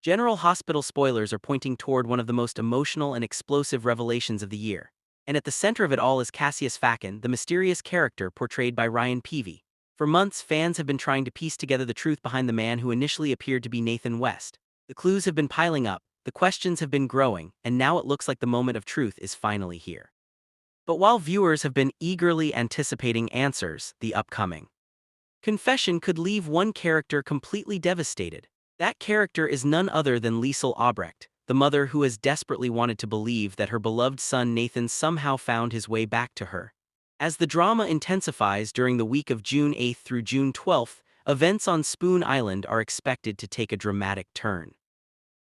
General Hospital spoilers are pointing toward one of the most emotional and explosive revelations of the year. And at the center of it all is Cassius Facken, the mysterious character portrayed by Ryan Peavy. For months, fans have been trying to piece together the truth behind the man who initially appeared to be Nathan West. The clues have been piling up, the questions have been growing, and now it looks like the moment of truth is finally here. But while viewers have been eagerly anticipating answers, the upcoming confession could leave one character completely devastated. That character is none other than Liesel Obrecht, the mother who has desperately wanted to believe that her beloved son Nathan somehow found his way back to her. As the drama intensifies during the week of June 8th through June 12th, events on Spoon Island are expected to take a dramatic turn.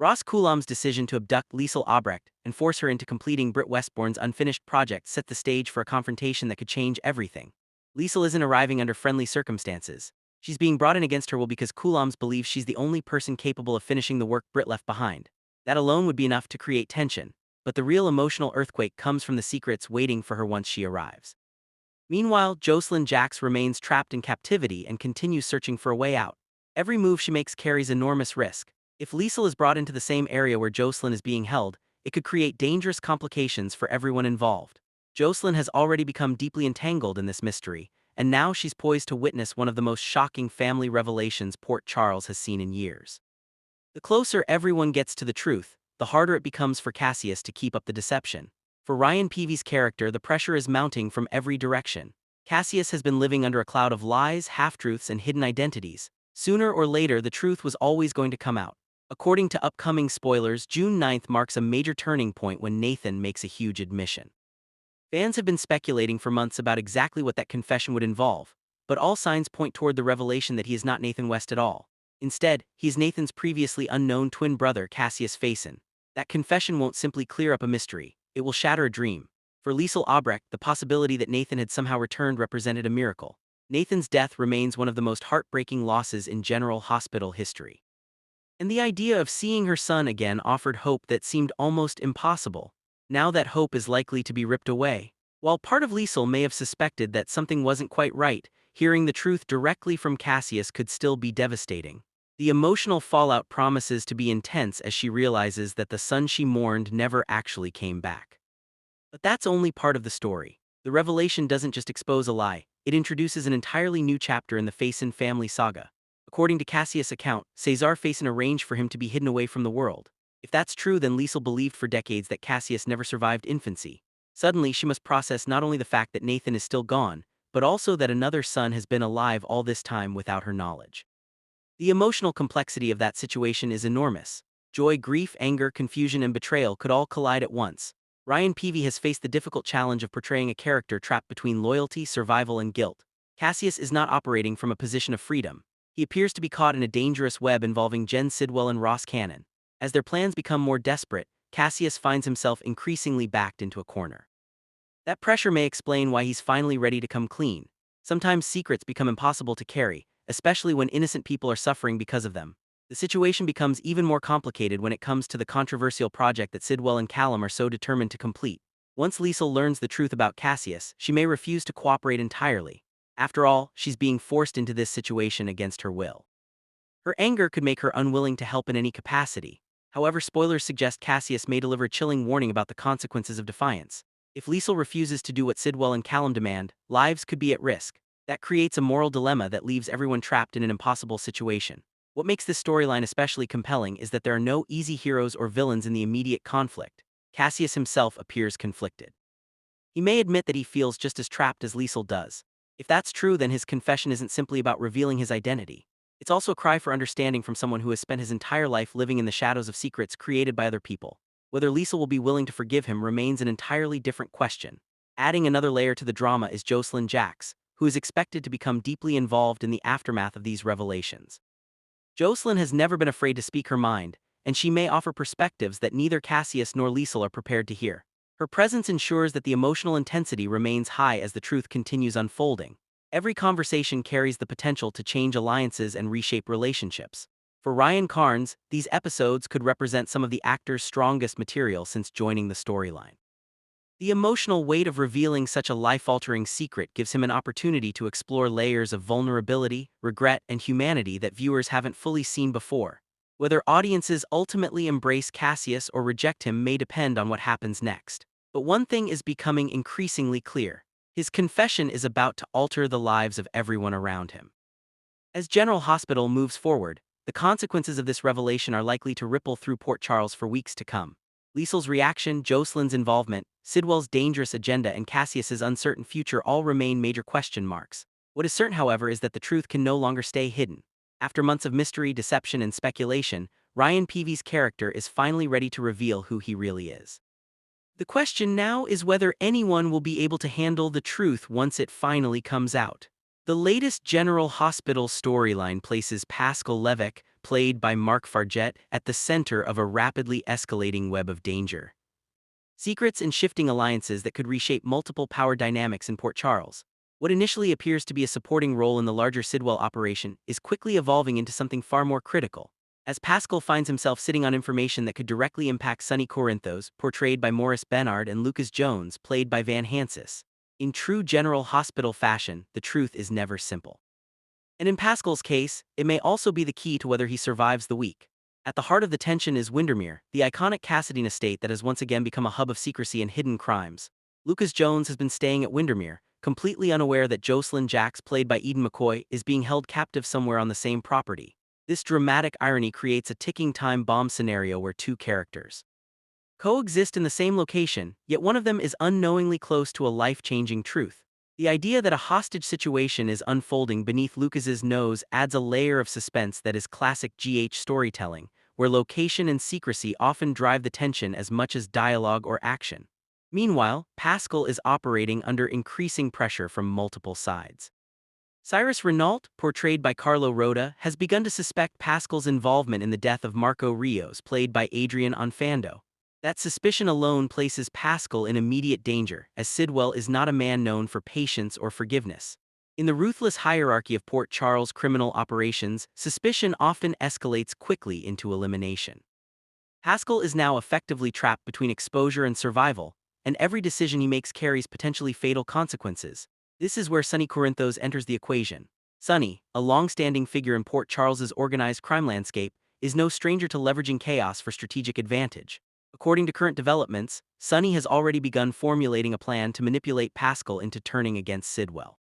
Ross Coulam's decision to abduct Liesel Obrecht and force her into completing Britt Westbourne's unfinished project set the stage for a confrontation that could change everything. Liesel isn't arriving under friendly circumstances. She's being brought in against her will because Coulam's believes she's the only person capable of finishing the work Britt left behind. That alone would be enough to create tension, but the real emotional earthquake comes from the secrets waiting for her once she arrives. Meanwhile, Jocelyn Jax remains trapped in captivity and continues searching for a way out. Every move she makes carries enormous risk. If Liesel is brought into the same area where Jocelyn is being held, it could create dangerous complications for everyone involved. Jocelyn has already become deeply entangled in this mystery, and now she's poised to witness one of the most shocking family revelations Port Charles has seen in years. The closer everyone gets to the truth, the harder it becomes for Cassius to keep up the deception. For Ryan Peavy's character, the pressure is mounting from every direction. Cassius has been living under a cloud of lies, half-truths, and hidden identities. Sooner or later, the truth was always going to come out. According to upcoming spoilers, June 9th marks a major turning point when Nathan makes a huge admission. Fans have been speculating for months about exactly what that confession would involve, but all signs point toward the revelation that he is not Nathan West at all. Instead, he is Nathan's previously unknown twin brother, Cassius Faison. That confession won't simply clear up a mystery, it will shatter a dream. For Liesel Obrecht, the possibility that Nathan had somehow returned represented a miracle. Nathan's death remains one of the most heartbreaking losses in General Hospital history. And the idea of seeing her son again offered hope that seemed almost impossible. Now that hope is likely to be ripped away. While part of Liesel may have suspected that something wasn't quite right, hearing the truth directly from Cassius could still be devastating. The emotional fallout promises to be intense as she realizes that the son she mourned never actually came back. But that's only part of the story. The revelation doesn't just expose a lie, it introduces an entirely new chapter in the Faison family saga. According to Cassius' account, Cesar Faison arranged for him to be hidden away from the world. If that's true, then Liesel believed for decades that Cassius never survived infancy. Suddenly, she must process not only the fact that Nathan is still gone, but also that another son has been alive all this time without her knowledge. The emotional complexity of that situation is enormous. Joy, grief, anger, confusion, and betrayal could all collide at once. Ryan Peavy has faced the difficult challenge of portraying a character trapped between loyalty, survival, and guilt. Cassius is not operating from a position of freedom. He appears to be caught in a dangerous web involving Jen Sidwell and Ross Cannon. As their plans become more desperate, Cassius finds himself increasingly backed into a corner. That pressure may explain why he's finally ready to come clean. Sometimes secrets become impossible to carry, especially when innocent people are suffering because of them. The situation becomes even more complicated when it comes to the controversial project that Sidwell and Callum are so determined to complete. Once Liesel learns the truth about Cassius, she may refuse to cooperate entirely. After all, she's being forced into this situation against her will. Her anger could make her unwilling to help in any capacity. However, spoilers suggest Cassius may deliver a chilling warning about the consequences of defiance. If Liesel refuses to do what Sidwell and Callum demand, lives could be at risk. That creates a moral dilemma that leaves everyone trapped in an impossible situation. What makes this storyline especially compelling is that there are no easy heroes or villains in the immediate conflict. Cassius himself appears conflicted. He may admit that he feels just as trapped as Liesel does. If that's true, then his confession isn't simply about revealing his identity. It's also a cry for understanding from someone who has spent his entire life living in the shadows of secrets created by other people. Whether Liesel will be willing to forgive him remains an entirely different question. Adding another layer to the drama is Jocelyn Jax, who is expected to become deeply involved in the aftermath of these revelations. Jocelyn has never been afraid to speak her mind, and she may offer perspectives that neither Cassius nor Liesel are prepared to hear. Her presence ensures that the emotional intensity remains high as the truth continues unfolding. Every conversation carries the potential to change alliances and reshape relationships. For Ryan Carnes, these episodes could represent some of the actor's strongest material since joining the storyline. The emotional weight of revealing such a life-altering secret gives him an opportunity to explore layers of vulnerability, regret, and humanity that viewers haven't fully seen before. Whether audiences ultimately embrace Cassius or reject him may depend on what happens next. But one thing is becoming increasingly clear. His confession is about to alter the lives of everyone around him. As General Hospital moves forward, the consequences of this revelation are likely to ripple through Port Charles for weeks to come. Liesl's reaction, Jocelyn's involvement, Sidwell's dangerous agenda, and Cassius's uncertain future all remain major question marks. What is certain, however, is that the truth can no longer stay hidden. After months of mystery, deception, and speculation, Ryan Peavy's character is finally ready to reveal who he really is. The question now is whether anyone will be able to handle the truth once it finally comes out. The latest General Hospital storyline places Pascal Levesque, played by Mark Fargette, at the center of a rapidly escalating web of danger. Secrets and shifting alliances that could reshape multiple power dynamics in Port Charles. What initially appears to be a supporting role in the larger Sidwell operation is quickly evolving into something far more critical. As Pascal finds himself sitting on information that could directly impact Sonny Corinthos, portrayed by Maurice Benard, and Lucas Jones, played by Van Hansis. In true General Hospital fashion, the truth is never simple. And in Pascal's case, it may also be the key to whether he survives the week. At the heart of the tension is Windermere, the iconic Cassadine estate that has once again become a hub of secrecy and hidden crimes. Lucas Jones has been staying at Windermere, completely unaware that Jocelyn Jacks, played by Eden McCoy, is being held captive somewhere on the same property. This dramatic irony creates a ticking time bomb scenario where two characters coexist in the same location, yet one of them is unknowingly close to a life-changing truth. The idea that a hostage situation is unfolding beneath Lucas's nose adds a layer of suspense that is classic GH storytelling, where location and secrecy often drive the tension as much as dialogue or action. Meanwhile, Pascal is operating under increasing pressure from multiple sides. Cyrus Renault, portrayed by Carlo Rota, has begun to suspect Pascal's involvement in the death of Marco Rios, played by Adrian Onfando. That suspicion alone places Pascal in immediate danger, as Sidwell is not a man known for patience or forgiveness. In the ruthless hierarchy of Port Charles criminal operations, suspicion often escalates quickly into elimination. Pascal is now effectively trapped between exposure and survival, and every decision he makes carries potentially fatal consequences. This is where Sonny Corinthos enters the equation. Sonny, a long-standing figure in Port Charles's organized crime landscape, is no stranger to leveraging chaos for strategic advantage. According to current developments, Sonny has already begun formulating a plan to manipulate Pascal into turning against Sidwell.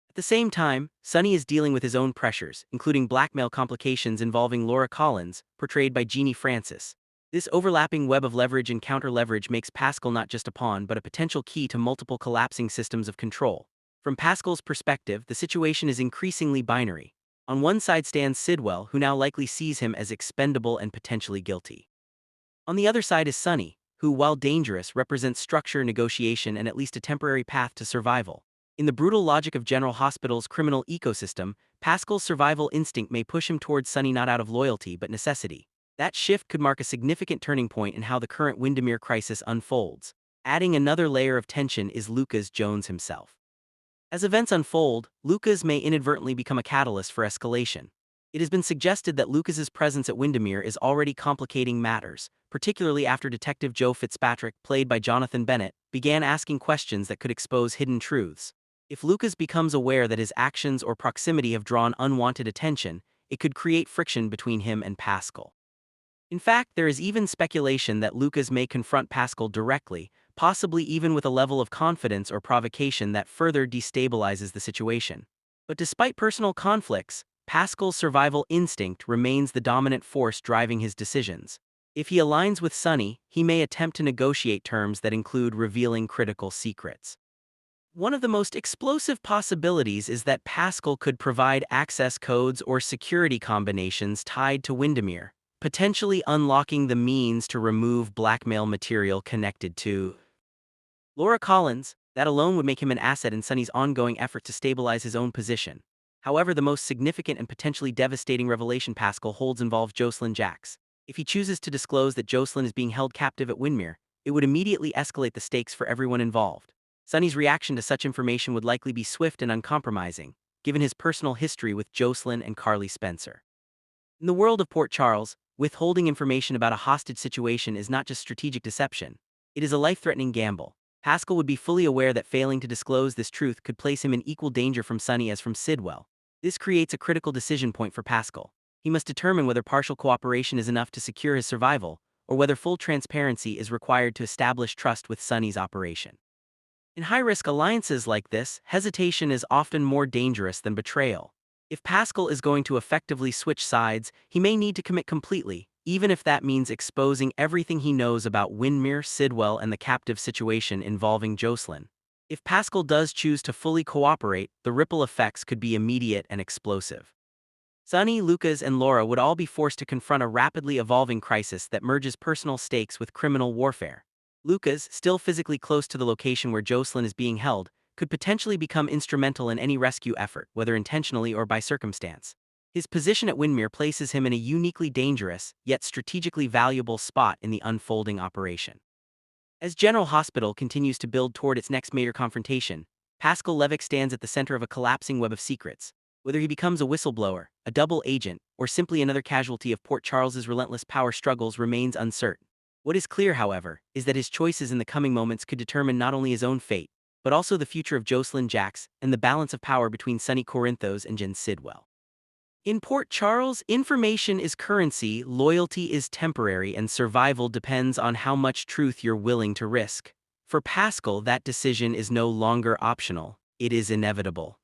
At the same time, Sonny is dealing with his own pressures, including blackmail complications involving Laura Collins, portrayed by Jeannie Francis. This overlapping web of leverage and counter-leverage makes Pascal not just a pawn but a potential key to multiple collapsing systems of control. From Pascal's perspective, the situation is increasingly binary. On one side stands Sidwell, who now likely sees him as expendable and potentially guilty. On the other side is Sonny, who, while dangerous, represents structure, negotiation, and at least a temporary path to survival. In the brutal logic of General Hospital's criminal ecosystem, Pascal's survival instinct may push him towards Sonny not out of loyalty but necessity. That shift could mark a significant turning point in how the current Windermere crisis unfolds. Adding another layer of tension is Lucas Jones himself. As events unfold, Lucas may inadvertently become a catalyst for escalation. It has been suggested that Lucas's presence at Windermere is already complicating matters, particularly after Detective Joe Fitzpatrick, played by Jonathan Bennett, began asking questions that could expose hidden truths. If Lucas becomes aware that his actions or proximity have drawn unwanted attention, it could create friction between him and Pascal. In fact, there is even speculation that Lucas may confront Pascal directly, possibly even with a level of confidence or provocation that further destabilizes the situation. But despite personal conflicts, Pascal's survival instinct remains the dominant force driving his decisions. If he aligns with Sonny, he may attempt to negotiate terms that include revealing critical secrets. One of the most explosive possibilities is that Pascal could provide access codes or security combinations tied to Windermere, potentially unlocking the means to remove blackmail material connected to Laura Collins. That alone would make him an asset in Sonny's ongoing effort to stabilize his own position. However, the most significant and potentially devastating revelation Pascal holds involves Jocelyn Jacks. If he chooses to disclose that Jocelyn is being held captive at Windermere, it would immediately escalate the stakes for everyone involved. Sonny's reaction to such information would likely be swift and uncompromising, given his personal history with Jocelyn and Carly Spencer. In the world of Port Charles, withholding information about a hostage situation is not just strategic deception, it is a life-threatening gamble. Pascal would be fully aware that failing to disclose this truth could place him in equal danger from Sonny as from Sidwell. This creates a critical decision point for Pascal. He must determine whether partial cooperation is enough to secure his survival, or whether full transparency is required to establish trust with Sonny's operation. In high-risk alliances like this, hesitation is often more dangerous than betrayal. If Pascal is going to effectively switch sides, he may need to commit completely, even if that means exposing everything he knows about Windermere, Sidwell, and the captive situation involving Jocelyn. If Pascal does choose to fully cooperate, the ripple effects could be immediate and explosive. Sonny, Lucas, and Laura would all be forced to confront a rapidly evolving crisis that merges personal stakes with criminal warfare. Lucas, still physically close to the location where Jocelyn is being held, could potentially become instrumental in any rescue effort, whether intentionally or by circumstance. His position at Windermere places him in a uniquely dangerous, yet strategically valuable spot in the unfolding operation. As General Hospital continues to build toward its next major confrontation, Pascal Levick stands at the center of a collapsing web of secrets. Whether he becomes a whistleblower, a double agent, or simply another casualty of Port Charles's relentless power struggles remains uncertain. What is clear, however, is that his choices in the coming moments could determine not only his own fate, but also the future of Jocelyn Jacks and the balance of power between Sonny Corinthos and Jen Sidwell. In Port Charles, information is currency, loyalty is temporary, and survival depends on how much truth you're willing to risk. For Pascal, that decision is no longer optional, it is inevitable.